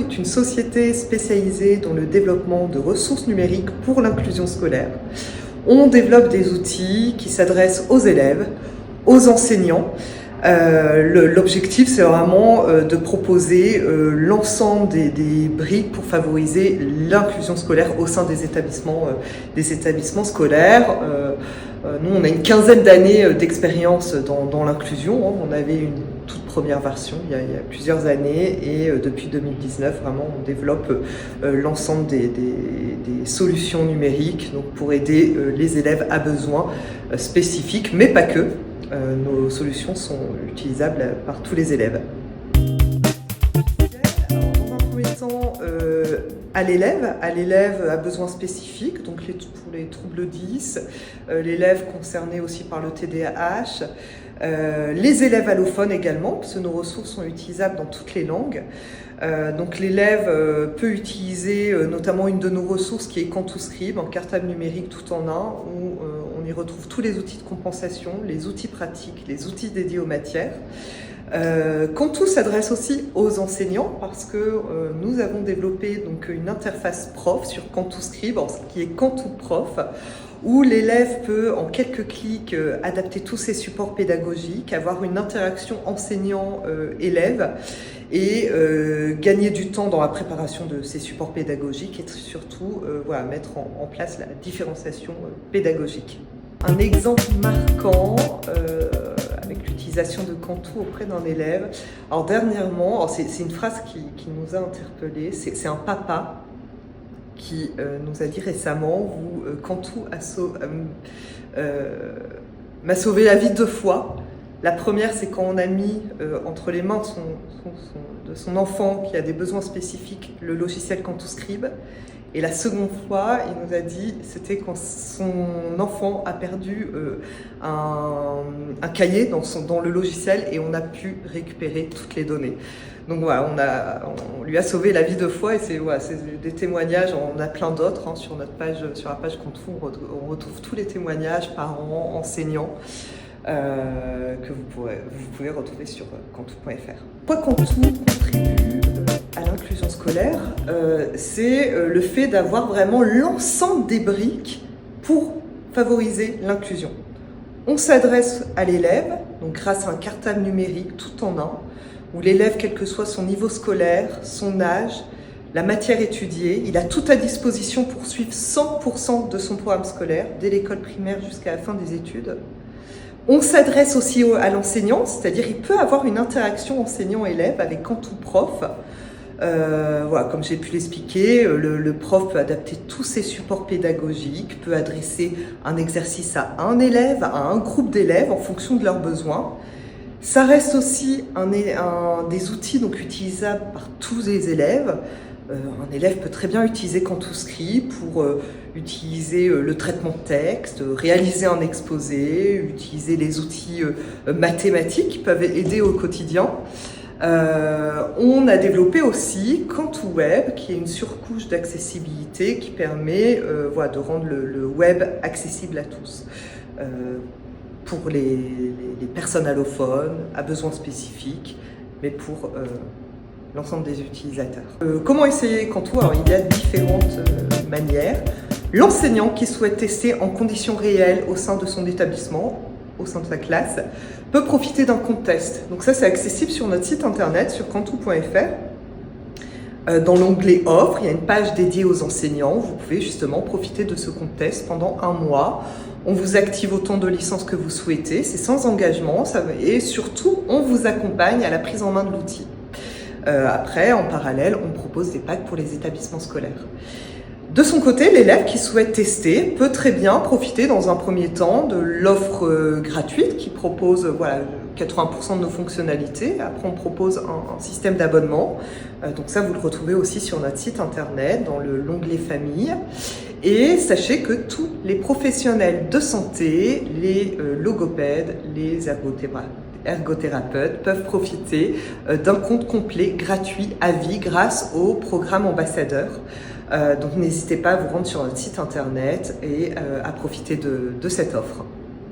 Quantou est une société spécialisée dans le développement de ressources numériques pour l'inclusion scolaire. On développe des outils qui s'adressent aux élèves, aux enseignants. L'objectif, c'est vraiment de proposer l'ensemble des briques pour favoriser l'inclusion scolaire au sein des établissements scolaires. Nous, on a une quinzaine d'années d'expérience dans l'inclusion. On avait une toute première version il y a plusieurs années et depuis 2019, vraiment, on développe l'ensemble des solutions numériques donc pour aider les élèves à besoins spécifiques, mais pas que. Nos solutions sont utilisables par tous les élèves. Alors, dans un premier temps, à l'élève à besoins spécifiques, donc pour les troubles 10, l'élève concerné aussi par le TDAH, les élèves allophones également, parce que nos ressources sont utilisables dans toutes les langues. Donc l'élève peut utiliser notamment une de nos ressources qui est Quantouscribe, un cartable numérique tout en un, où on y retrouve tous les outils de compensation, les outils pratiques, les outils dédiés aux matières. Quantou s'adresse aussi aux enseignants parce que nous avons développé donc une interface prof sur Quantouscribe, qui est Quantou Prof, où l'élève peut en quelques clics adapter tous ses supports pédagogiques, avoir une interaction enseignant-élève et gagner du temps dans la préparation de ces supports pédagogiques et surtout mettre en place la différenciation pédagogique. Un exemple marquant avec l'utilisation de Quantou auprès d'un élève. Alors dernièrement, c'est une phrase qui nous a interpellés, c'est un papa qui nous a dit récemment « Quantou m'a sauvé la vie 2 fois ». La première, c'est quand on a mis entre les mains de son enfant qui a des besoins spécifiques le logiciel Quantouscribe. Et la seconde fois, il nous a dit, c'était quand son enfant a perdu un cahier dans le logiciel et on a pu récupérer toutes les données. Donc voilà, on lui a sauvé la vie 2 fois et c'est des témoignages, on a plein d'autres sur notre page, sur la page Quantou, on retrouve tous les témoignages, parents, enseignants. Que vous pouvez retrouver sur quantou.fr. Pourquoi Quantou contribue à l'inclusion scolaire, c'est le fait d'avoir vraiment l'ensemble des briques pour favoriser l'inclusion. On s'adresse à l'élève, donc grâce à un cartable numérique tout en un, où l'élève, quel que soit son niveau scolaire, son âge, la matière étudiée, il a tout à disposition pour suivre 100% de son programme scolaire, dès l'école primaire jusqu'à la fin des études. On s'adresse aussi à l'enseignant, c'est-à-dire il peut avoir une interaction enseignant-élève avec Quantou Prof. Comme j'ai pu l'expliquer, le prof peut adapter tous ses supports pédagogiques, peut adresser un exercice à un élève, à un groupe d'élèves en fonction de leurs besoins. Ça reste aussi des outils donc utilisables par tous les élèves. Un élève peut très bien utiliser Quantouscribe pour utiliser le traitement de texte, réaliser un exposé, utiliser les outils mathématiques qui peuvent aider au quotidien. On a développé aussi Quantou Web, qui est une surcouche d'accessibilité qui permet de rendre le web accessible à tous. Pour les personnes allophones, à besoins spécifiques, mais pour l'ensemble des utilisateurs. Comment essayer Quantou? Alors, il y a différentes manières. L'enseignant qui souhaite tester en conditions réelles au sein de son établissement, au sein de sa classe, peut profiter d'un compte test. Donc ça, c'est accessible sur notre site internet, sur quantou.fr. Dans l'onglet Offres, il y a une page dédiée aux enseignants. Vous pouvez justement profiter de ce compte test pendant 1 mois. On vous active autant de licences que vous souhaitez. C'est sans engagement et surtout, on vous accompagne à la prise en main de l'outil. Après, en parallèle, on propose des packs pour les établissements scolaires. De son côté, l'élève qui souhaite tester peut très bien profiter dans un premier temps de l'offre gratuite qui propose 80% de nos fonctionnalités. Après, on propose un système d'abonnement. Donc ça, vous le retrouvez aussi sur notre site internet, dans l'onglet Famille. Et sachez que tous les professionnels de santé, les logopèdes, les ergothérapeutes peuvent profiter d'un compte complet gratuit à vie grâce au programme ambassadeur. Donc n'hésitez pas à vous rendre sur notre site internet et à profiter de cette offre.